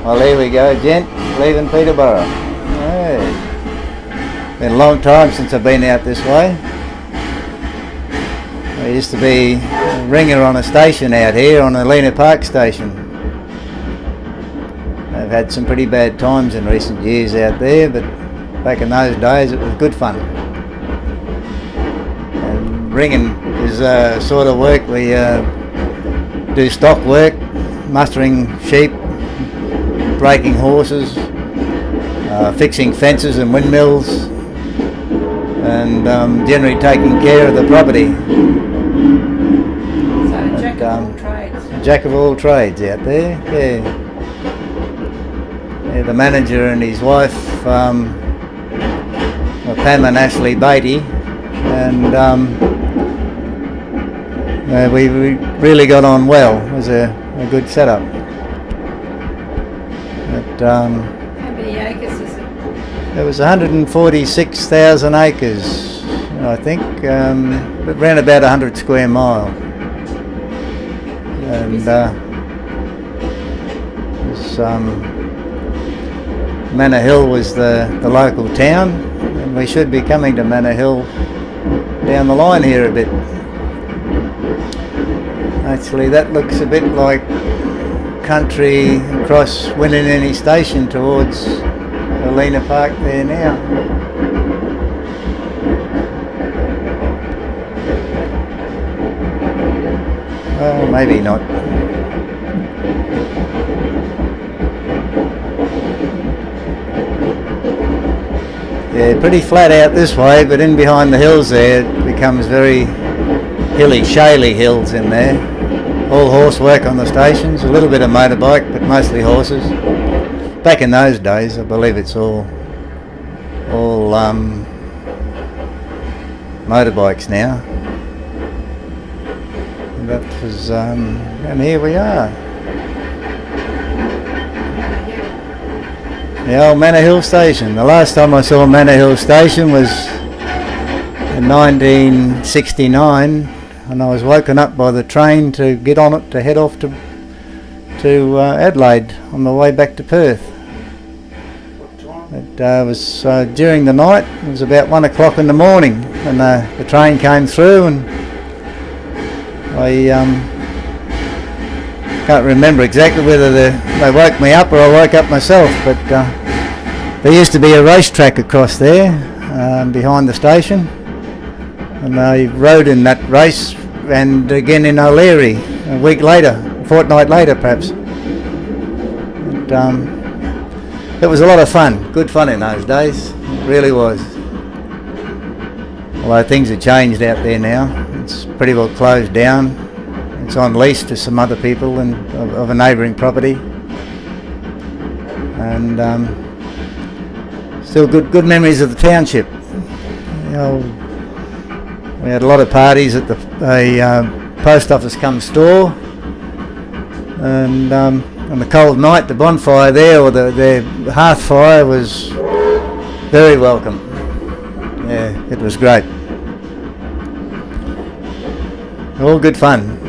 Well, there we go, gent, leaving Peterborough. Hey. Been a long time since I've been out this way. I used to be a ringer on a station out here, on the Lena Park station. I've had some pretty bad times in recent years out there, but back in those days it was good fun. And ringing is sort of work we do stock work, mustering sheep, breaking horses, fixing fences and windmills, and generally taking care of the property. So jack of all trades. Jack of all trades out there, yeah. Yeah, the manager and his wife, Pam and Ashley Beatty, and we really got on well. It was a good setup. But, How many acres is it? it was 146,000 acres, I think, around about 100 square mile. And Manor Hill was the local town, and we should be coming to Manor Hill down the line here a bit. Actually, that looks a bit like country across Winnineni Station towards Lena Park there now. Well, maybe not. Yeah, pretty flat out this way, but in behind the hills there it becomes very hilly, shaly hills in there. All horse work on the stations, a little bit of motorbike, but mostly horses. Back in those days, I believe it's all motorbikes now. And that was, and here we are. The old Manor Hill Station. The last time I saw Manor Hill Station was in 1969, and I was woken up by the train to get on it to head off to Adelaide on the way back to Perth. It was during the night. It was about 1 o'clock in the morning, and the train came through, and I can't remember exactly whether they woke me up or I woke up myself, but there used to be a racetrack across there behind the station, and I rode in that race and again in O'Leary a week later, a fortnight later perhaps. It was a lot of fun, good fun in those days, it really was. Although things have changed out there now, it's pretty well closed down. It's on lease to some other people and of a neighbouring property, and still good memories of the township. You know, we had a lot of parties at the post office cum store, and on the cold night the bonfire there, or the hearth fire, was very welcome. Yeah, it was great. All good fun.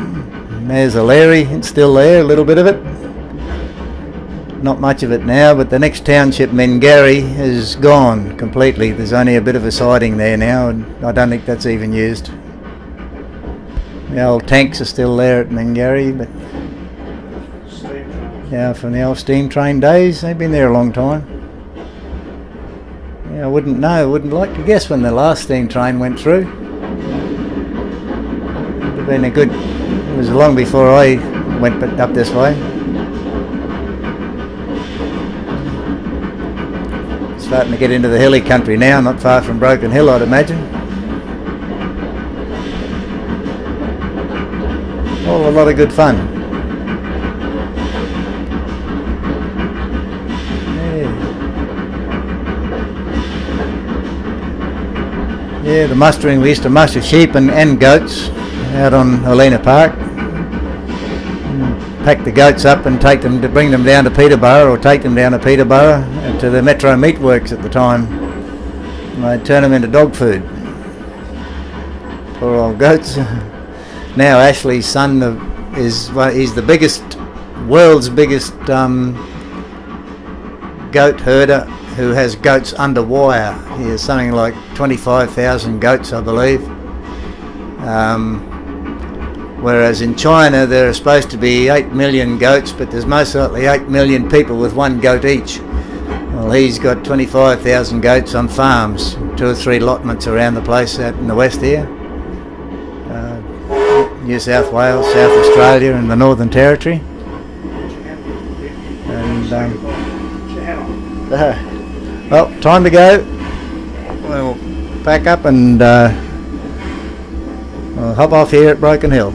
There's O'Leary, it's still there, a little bit of it. Not much of it now, but the next township, Mengari, is gone completely. There's only a bit of a siding there now, and I don't think that's even used. The old tanks are still there at Mengari, but yeah, from the old steam train days, they've been there a long time. Yeah, I wouldn't like to guess when the last steam train went through. Would have been it was long before I went up this way. Starting to get into the hilly country now, not far from Broken Hill, I'd imagine. All a lot of good fun. Yeah, the mustering, we used to muster sheep and goats out on Helena Park. Pack the goats up and bring them down to Peterborough, or take them down to Peterborough to the Metro Meat Works at the time. And they'd turn them into dog food. Poor old goats. Now Ashley's son he's the world's biggest goat herder who has goats under wire. He has something like 25,000 goats, I believe. Whereas in China there are supposed to be 8 million goats, but there's most likely 8 million people with one goat each. Well, he's got 25,000 goats on farms, 2 or 3 allotments around the place out in the west here. New South Wales, South Australia and the Northern Territory. And well, time to go. We'll pack up and we'll hop off here at Broken Hill.